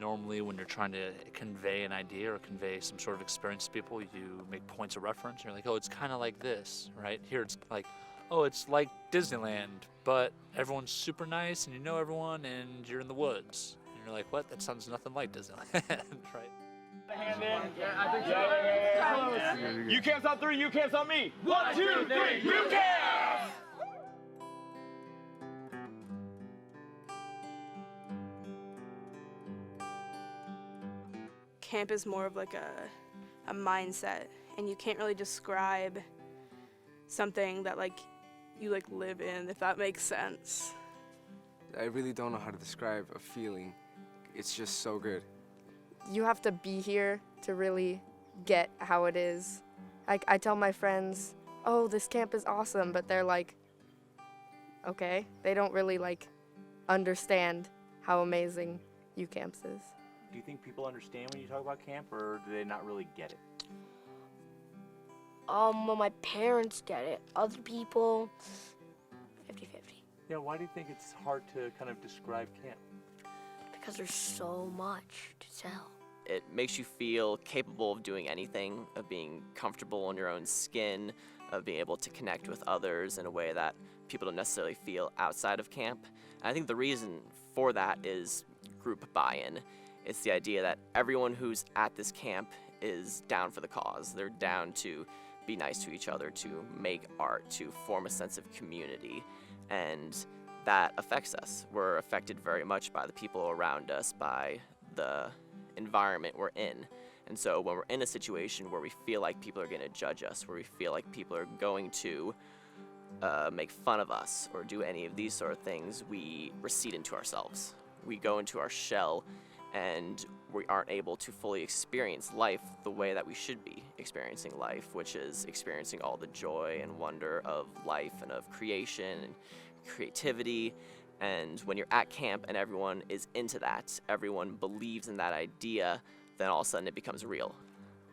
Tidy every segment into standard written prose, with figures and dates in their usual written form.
Normally when you're trying to convey an idea or convey some sort of experience to people, you make points of reference. You're like, oh, it's kind of like this, right? Here it's like, oh, it's like Disneyland, but everyone's super nice and you know everyone and you're in the woods. And you're like, what? That sounds nothing like Disneyland, right? Hand in. Yeah. uCamps on 3, uCamps on me. 1, 2, 3, uCamps! Camp is more of like a mindset, and you can't really describe something that like you like live in, if that makes sense. I really don't know how to describe a feeling. It's just so good. You have to be here to really get how it is. I tell my friends, oh, this camp is awesome, but they're like, okay. They don't really like understand how amazing uCamps is. Do you think people understand when you talk about camp, or do they not really get it? Well, my parents get it. Other people, 50-50. Yeah, why do you think it's hard to kind of describe camp? Because there's so much to tell. It makes you feel capable of doing anything, of being comfortable in your own skin, of being able to connect with others in a way that people don't necessarily feel outside of camp. And I think the reason for that is group buy-in. It's the idea that everyone who's at this camp is down for the cause. They're down to be nice to each other, to make art, to form a sense of community. And that affects us. We're affected very much by the people around us, by the environment we're in. And so when we're in a situation where we feel like people are going to judge us, where we feel like people are going to make fun of us or do any of these sort of things, we recede into ourselves. We go into our shell and we aren't able to fully experience life the way that we should be experiencing life, which is experiencing all the joy and wonder of life and of creation and creativity. And when you're at camp and everyone is into that, everyone believes in that idea, then all of a sudden it becomes real.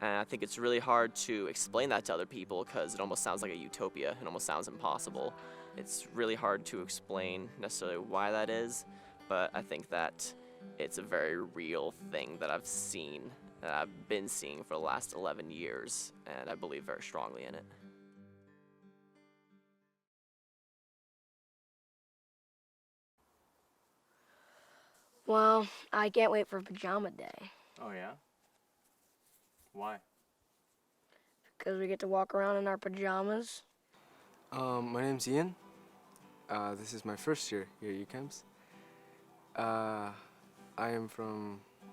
And I think it's really hard to explain that to other people because it almost sounds like a utopia. It almost sounds impossible. It's really hard to explain necessarily why that is, but I think that it's a very real thing that I've seen, that I've been seeing for the last 11 years, and I believe very strongly in it. Well, I can't wait for pajama day. Oh, yeah? Why? Because we get to walk around in our pajamas. My name's Ian. This is my first year here at uCamps.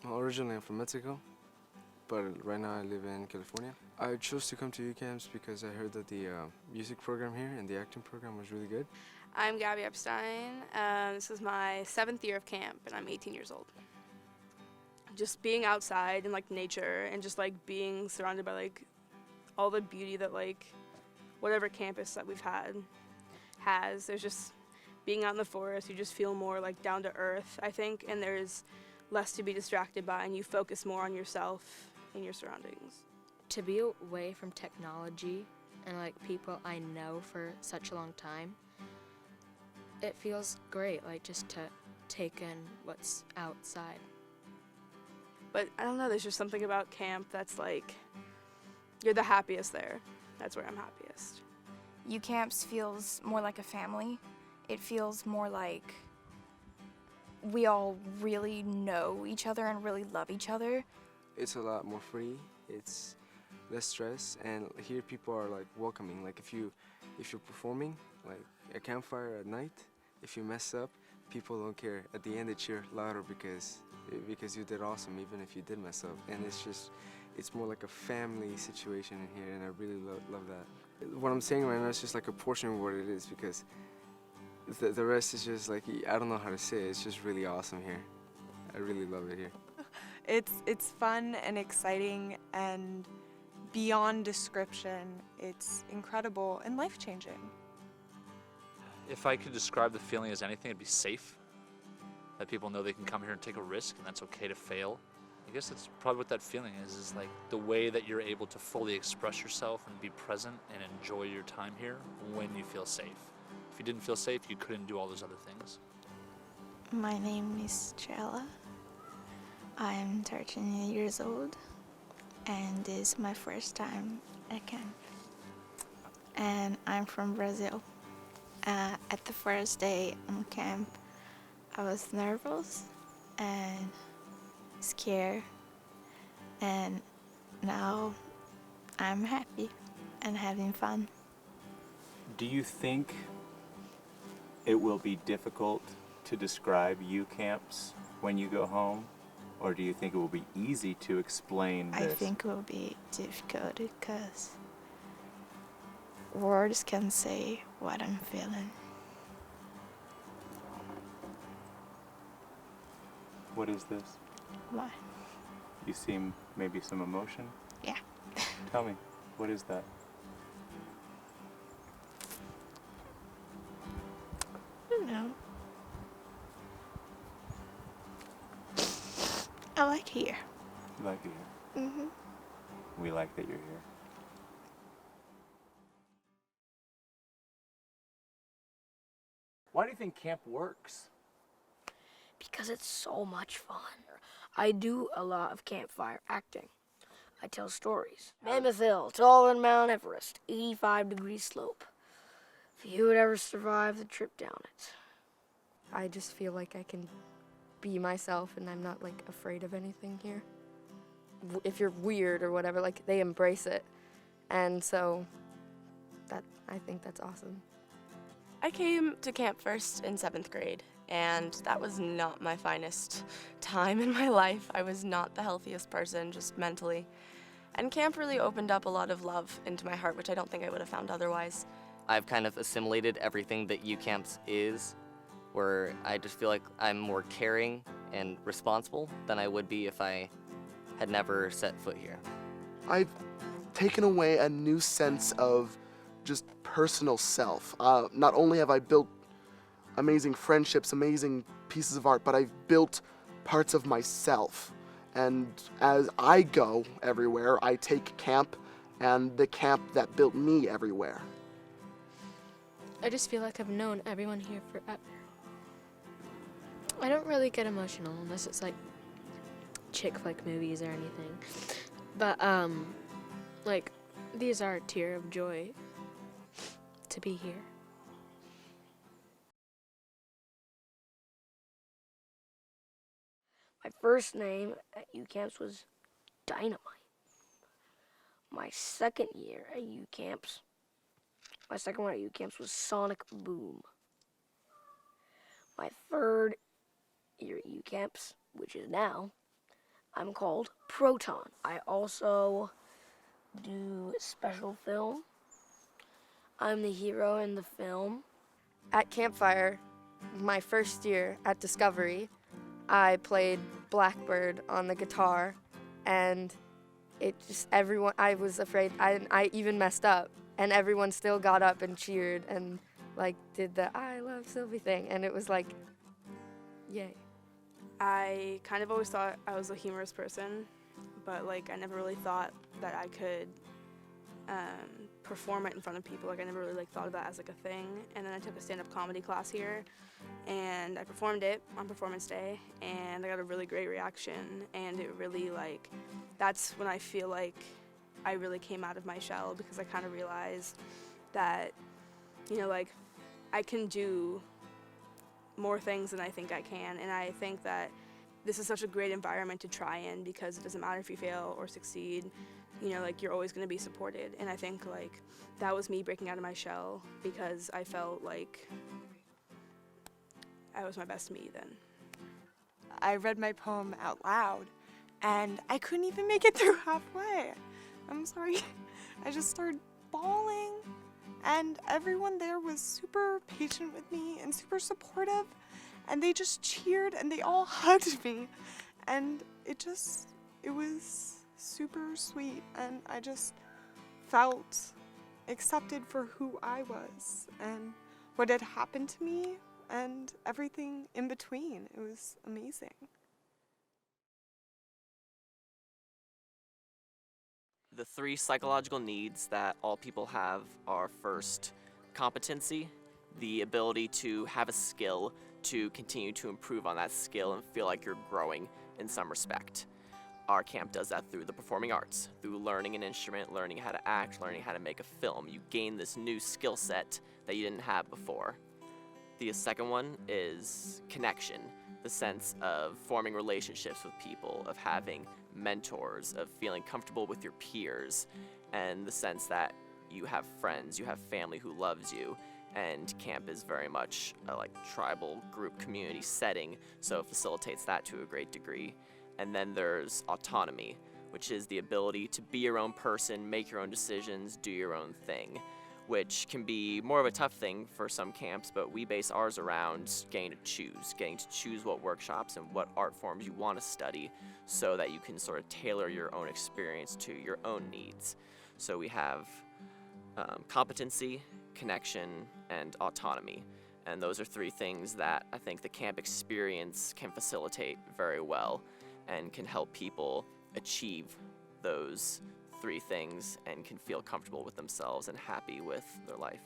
Originally I'm from Mexico, but right now I live in California. I chose to come to uCamps because I heard that the music program here and the acting program was really good. I'm Gabby Epstein. This is my 7th year of camp, and I'm 18 years old. Just being outside in like nature and just like being surrounded by like all the beauty that like whatever campus that we've had has. There's just being out in the forest, you just feel more like down to earth, I think, and there's less to be distracted by, and you focus more on yourself and your surroundings. To be away from technology and like people I know for such a long time, it feels great, like just to take in what's outside. But I don't know, there's just something about camp that's like, you're the happiest there. That's where I'm happiest. uCamps feels more like a family. It feels more like we all really know each other and really love each other. It's a lot more free. It's less stress, and here people are like welcoming. Like if you're performing like a campfire at night, if you mess up, people don't care. At the end they cheer louder because you did awesome, even if you did mess up. And it's more like a family situation in here, and I really love that. What I'm saying right now is just like a portion of what it is, because the rest is just like, I don't know how to say it. It's just really awesome here. I really love it here. It's fun and exciting and beyond description. It's incredible and life-changing. If I could describe the feeling as anything, it'd be safe. That people know they can come here and take a risk, and that's okay to fail. I guess that's probably what that feeling is like the way that you're able to fully express yourself and be present and enjoy your time here when you feel safe. If you didn't feel safe, you couldn't do all those other things. My name is Trella. I'm 13 years old, and this is my first time at camp. And I'm from Brazil. At the first day on camp, I was nervous and scared, and now I'm happy and having fun. Do you think it will be difficult to describe uCamps when you go home? Or do you think it will be easy to explain this? I think it will be difficult because words can't say what I'm feeling. What is this? Why? You seem maybe some emotion? Yeah. Tell me, what is that? I don't know. I like here. You like it here? Mm-hmm. We like that you're here. Why do you think camp works? Because it's so much fun. I do a lot of campfire acting. I tell stories. Mammoth Hill, taller than Mount Everest, 85-degree slope. If you would ever survive the trip down it. I just feel like I can be myself and I'm not like afraid of anything here. If you're weird or whatever, like they embrace it. And so I think that's awesome. I came to camp first in 7th grade, and that was not my finest time in my life. I was not the healthiest person, just mentally. And camp really opened up a lot of love into my heart, which I don't think I would have found otherwise. I've kind of assimilated everything that uCamps is, where I just feel like I'm more caring and responsible than I would be if I had never set foot here. I've taken away a new sense of just personal self. Not only have I built amazing friendships, amazing pieces of art, but I've built parts of myself. And as I go everywhere, I take camp and the camp that built me everywhere. I just feel like I've known everyone here forever. I don't really get emotional unless it's like chick flick movies or anything. But like these are a tear of joy to be here. My first name at uCamps was Dynamite. My second year at uCamps, my second one at uCamps was Sonic Boom. My third year at uCamps, which is now, I'm called Proton. I also do special film. I'm the hero in the film. At Campfire, my first year at Discovery, I played Blackbird on the guitar, and it just, everyone, I was afraid, I even messed up, and everyone still got up and cheered and like did the I love Sylvie thing, and it was like, yay. I kind of always thought I was a humorous person, but like I never really thought that I could perform it in front of people. Like I never really like thought of that as like a thing. And then I took a stand-up comedy class here, and I performed it on performance day, and I got a really great reaction. And it really like, that's when I feel like I really came out of my shell, because I kind of realized that, you know, like I can do more things than I think I can, and I think that this is such a great environment to try in, because it doesn't matter if you fail or succeed, you know, like you're always going to be supported. And I think like that was me breaking out of my shell, because I felt like I was my best me then. I read my poem out loud, and I couldn't even make it through halfway. I'm sorry. I just started bawling, and everyone there was super patient with me and super supportive, and they just cheered and they all hugged me, and it was super sweet, and I just felt accepted for who I was and what had happened to me and everything in between. It was amazing. The 3 psychological needs that all people have are first, competency, the ability to have a skill, to continue to improve on that skill and feel like you're growing in some respect. Our camp does that through the performing arts, through learning an instrument, learning how to act, learning how to make a film. You gain this new skill set that you didn't have before. The second one is connection, the sense of forming relationships with people, of having mentors, of feeling comfortable with your peers, and the sense that you have friends, you have family who loves you. And camp is very much a tribal group community setting, so it facilitates that to a great degree. And then there's autonomy, which is the ability to be your own person, make your own decisions, do your own thing, which can be more of a tough thing for some camps, but we base ours around getting to choose what workshops and what art forms you want to study so that you can sort of tailor your own experience to your own needs. So we have competency, connection, and autonomy. And those are three things that I think the camp experience can facilitate very well and can help people achieve those three things and can feel comfortable with themselves and happy with their life.